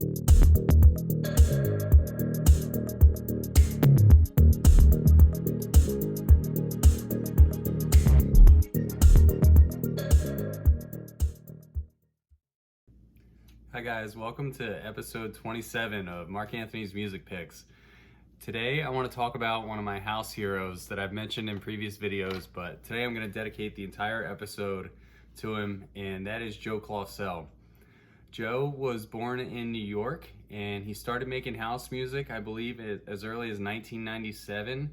Hi guys, welcome to episode 27 of Mark Anthony's Music Picks. Today I want to talk about one of my house heroes that I've mentioned in previous videos, but today I'm going to dedicate the entire episode to him, and that is Joe Claussell. Joe was born in New York, and he started making house music, I believe, as early as 1997,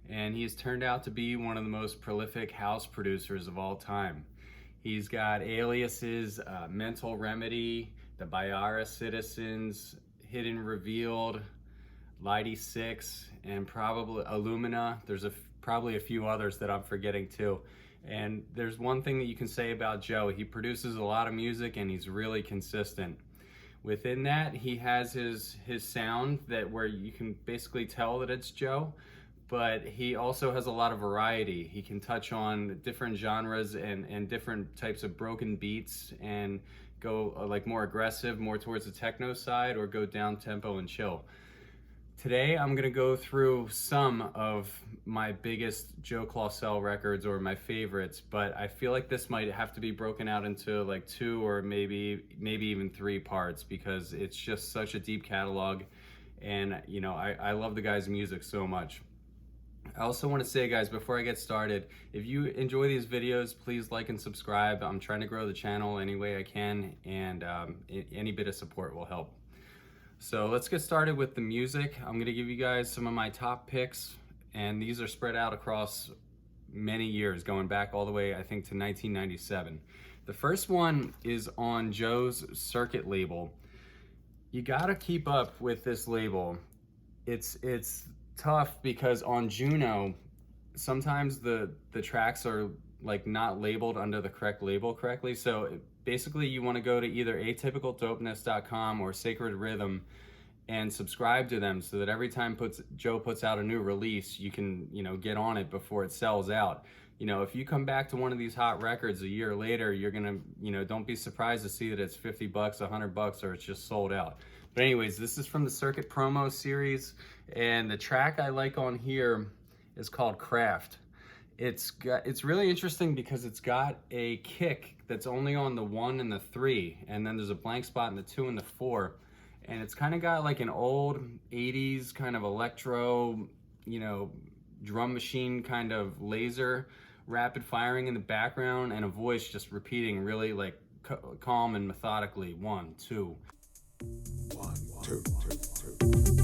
and he has turned out to be one of the most prolific house producers of all time. He's got aliases, Mental Remedy, the Bayara Citizens, Hidden Revealed, Lighty 6, and probably Illumina. There's probably a few others that I'm forgetting too. And there's one thing that you can say about Joe: he produces a lot of music and he's really consistent. Within that, he has his sound where you can basically tell that it's Joe, but he also has a lot of variety. He can touch on different genres and different types of broken beats and go like more aggressive, more towards the techno side, or go down tempo and chill. Today I'm gonna go through some of my biggest Joe Claussell records, or my favorites, but I feel like this might have to be broken out into like 2 or maybe even 3 parts, because it's just such a deep catalog, and you know, I love the guy's music so much. I also want to say, guys, before I get started, if you enjoy these videos, please like and subscribe. I'm trying to grow the channel any way I can, and any bit of support will help. So let's get started with the music. I'm going to give you guys some of my top picks, and these are spread out across many years, going back all the way, I think, to 1997. The first one is on Joe's Circuit label. You got to keep up with this label. It's tough because on Juno, sometimes the tracks are like not labeled under the correct label correctly. So basically you want to go to either atypicaldopeness.com or Sacred Rhythm and subscribe to them, so that every time Joe puts out a new release, you can, you know, get on it before it sells out. You know, if you come back to one of these hot records a year later, you're gonna, you know, don't be surprised to see that it's $50, $100, or it's just sold out. But anyways, this is from the Circuit Promo series, and the track I like on here is called Craft. It's really interesting because it's got a kick that's only on the 1 and the 3, and then there's a blank spot in the 2 and the 4, and it's kind of got like an old 80s kind of electro, you know, drum machine kind of laser rapid firing in the background, and a voice just repeating really like calm and methodically. 1, 2. 1, 2, 2, 2.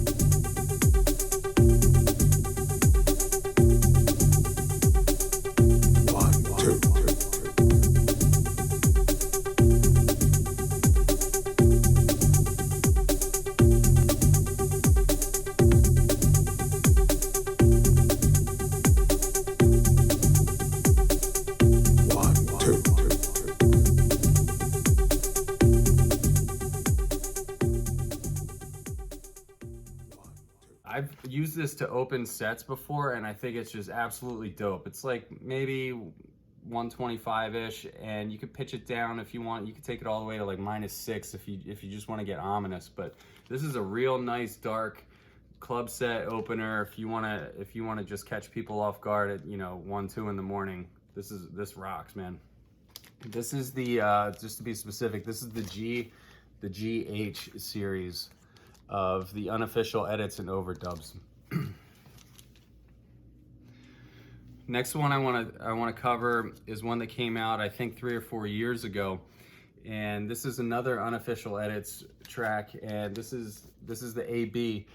I've used this to open sets before, and I think it's just absolutely dope. It's like maybe 125-ish, and you could pitch it down if you want. You could take it all the way to like -6 if you just want to get ominous. But this is a real nice dark club set opener if you want to just catch people off guard at, you know, 1, 2 in the morning. This rocks, man. This is the just to be specific, this is the GH series of the unofficial edits and overdubs. Next one I want to cover is one that came out, I think, 3 or 4 years ago, and this is another unofficial edits track, and this is the AB,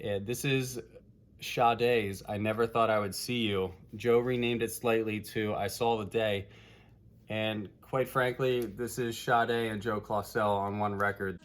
and this is Sade's I Never Thought I Would See You. Joe renamed it slightly to I Saw the Day, and quite frankly, this is Sade and Joe Claussell on one record.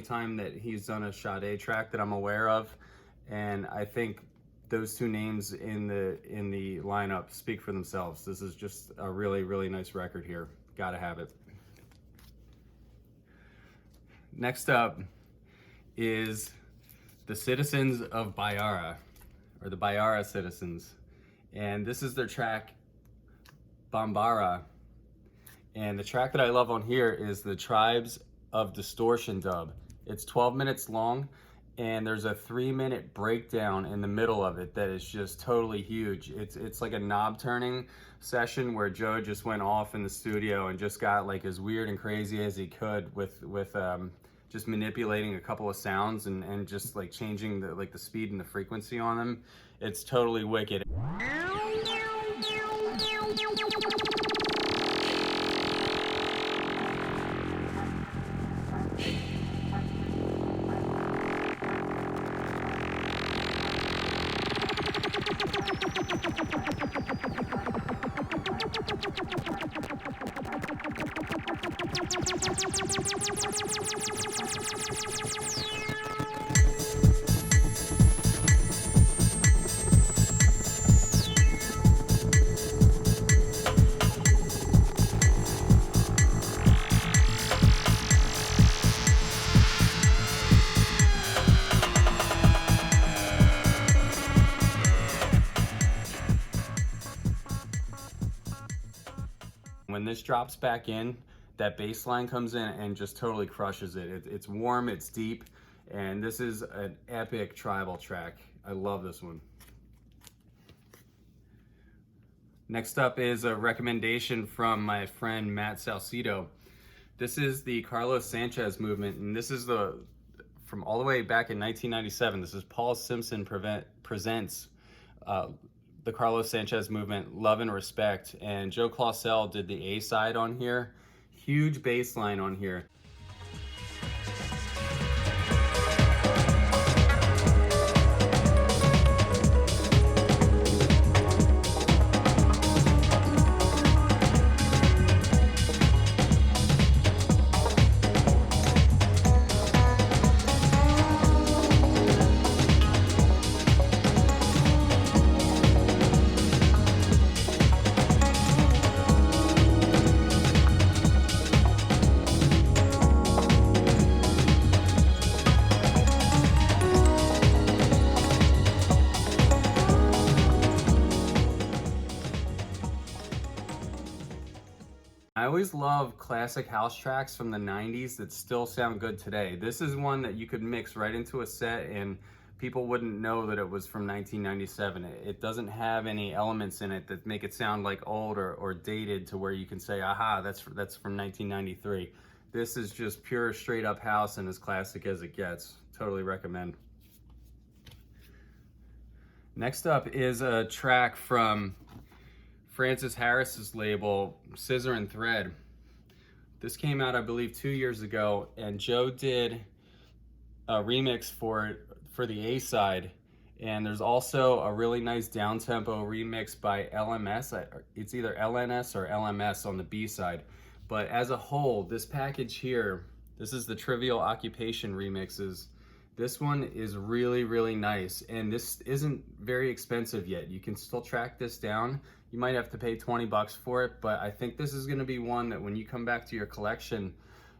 time that he's done a Sade track that I'm aware of, and I think those two names in the lineup speak for themselves. This is just a really, really nice record here. Gotta have it. Next up is the Citizens of Bayara, or the Bayara Citizens. And this is their track, Bambara. And the track that I love on here is the Tribes of Distortion dub. It's 12 minutes long, and there's a 3-minute breakdown in the middle of it that is just totally huge. It's like a knob turning session where Joe just went off in the studio and just got like as weird and crazy as he could with just manipulating a couple of sounds and just like changing the speed and the frequency on them. It's totally wicked. When this drops back in, that bass line comes in and just totally crushes it. It's warm, it's deep, and this is an epic tribal track. I love this one. Next up is a recommendation from my friend Matt Salcido. This is the Carlos Sanchez movement, and this is from all the way back in 1997. This is Paul Simpson presents the Carlos Sanchez movement, Love and Respect, and Joe Claussell did the A side on here. Huge bass line on here. I always love classic house tracks from the 90s that still sound good today. This is one that you could mix right into a set and people wouldn't know that it was from 1997. It doesn't have any elements in it that make it sound like old or dated to where you can say, aha, that's from 1993. This is just pure straight up house and as classic as it gets. Totally recommend. Next up is a track from Francis Harris's label, Scissor and Thread. This came out, I believe, 2 years ago, and Joe did a remix for it for the A side. And there's also a really nice down-tempo remix by LMS. It's either LNS or LMS on the B side. But as a whole, this package here, this is the Trivial Occupation remixes. This one is really, really nice, and this isn't very expensive yet. You can still track this down. You might have to pay 20 bucks for it, but I think this is gonna be one that when you come back to your collection,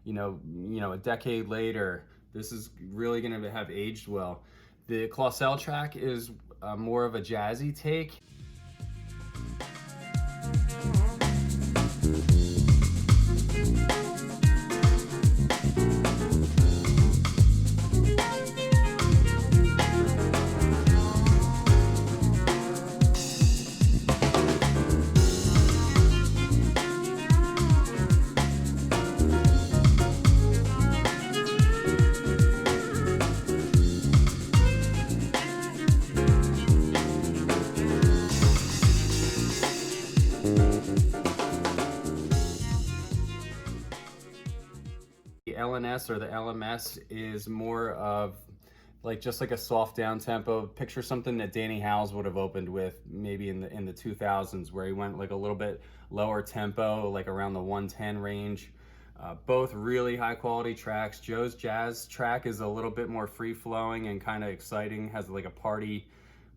you know, a decade later, this is really gonna have aged well. The Claussell track is more of a jazzy take. The LNS or the LMS is more of just like a soft down tempo. Picture something that Danny Howells would have opened with maybe in the 2000s, where he went like a little bit lower tempo, like around the 110 range. Both really high quality tracks. Joe's jazz track is a little bit more free flowing and kind of exciting, has like a party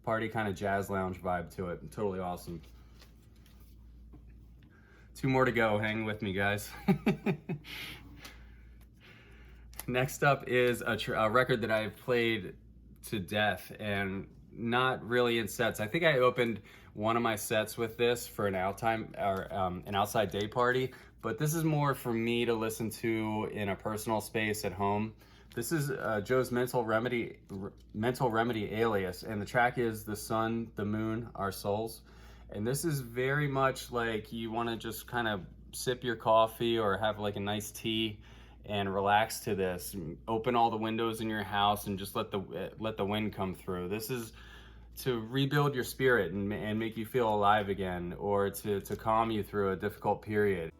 kind of jazz lounge vibe to it. Totally awesome. 2 more to go, hang with me guys. Next up is a record that I've played to death, and not really in sets. I think I opened one of my sets with this for an an outside day party, but this is more for me to listen to in a personal space at home. This is Joe's Mental Remedy Alias, and the track is The Sun, the Moon, Our Souls. And this is very much like you want to just kind of sip your coffee or have like a nice tea and relax to this. Open all the windows in your house and just let the wind come through. This is to rebuild your spirit and make you feel alive again, or to calm you through a difficult period.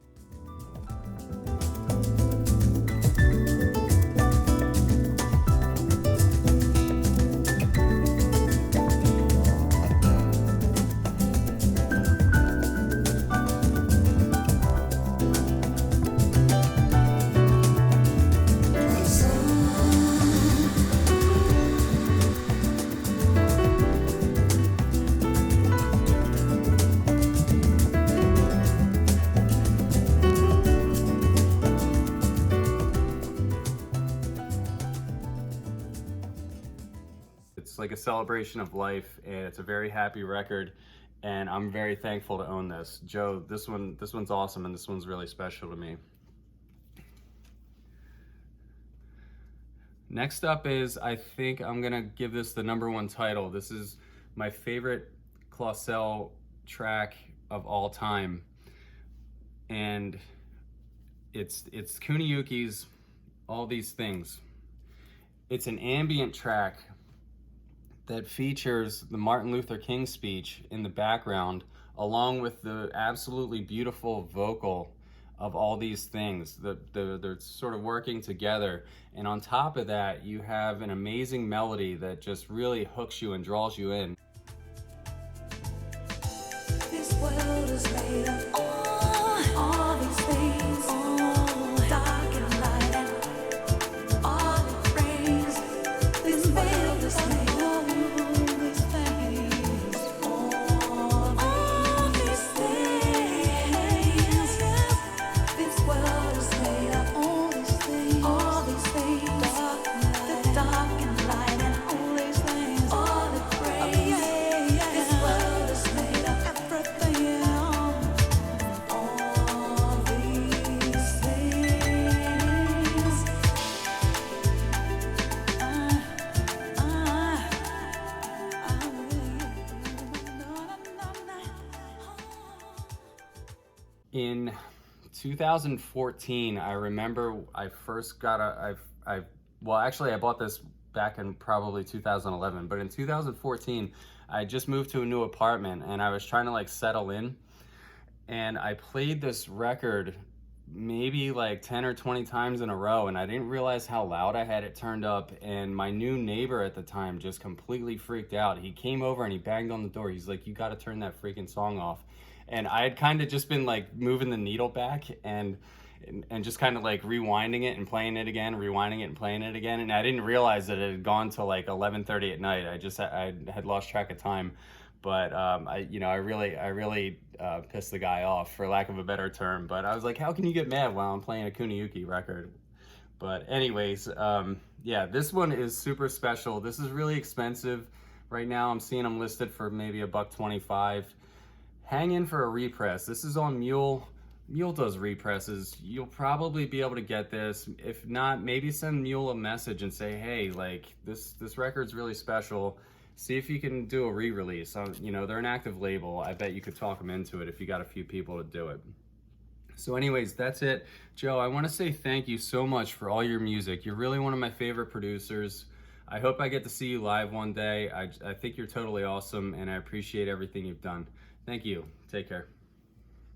It's like a celebration of life, and it's a very happy record, and I'm very thankful to own this. Joe, this one's awesome, and this one's really special to me. Next up is, I think I'm gonna give this the #1 title. This is my favorite Claussell track of all time, and it's Kuniyuki's All These Things. It's an ambient track that features the Martin Luther King speech in the background, along with the absolutely beautiful vocal of All These Things. They're sort of working together. And on top of that, you have an amazing melody that just really hooks you and draws you in. This world is made of all these things, dark and light, and all it brings. This world is made of all these things, all these things. This world is made of all these things, the dark and light, and all these things, all it brings. This world is made of everything, all these things. In 2014, I remember I first got well, actually I bought this back in probably 2011, but in 2014, I just moved to a new apartment and I was trying to like settle in, and I played this record maybe like 10 or 20 times in a row, and I didn't realize how loud I had it turned up, and my new neighbor at the time just completely freaked out. He came over and he banged on the door. He's like, "You got to turn that freaking song off." And I had kind of just been like moving the needle back and just kind of like rewinding it and playing it again, rewinding it and playing it again. And I didn't realize that it had gone to like 11:30 at night. I had lost track of time. But I really pissed the guy off, for lack of a better term. But I was like, how can you get mad while I'm playing a Kuniyuki record? But anyways, yeah, this one is super special. This is really expensive. Right now I'm seeing them listed for maybe $1.25. Hang in for a repress. This is on Mule. Mule does represses. You'll probably be able to get this. If not, maybe send Mule a message and say, hey, like this record's really special. See if you can do a re-release. You know, they're an active label. I bet you could talk them into it if you got a few people to do it. So anyways, that's it. Joe, I want to say thank you so much for all your music. You're really one of my favorite producers. I hope I get to see you live one day. I think you're totally awesome, and I appreciate everything you've done. Thank you. Take care.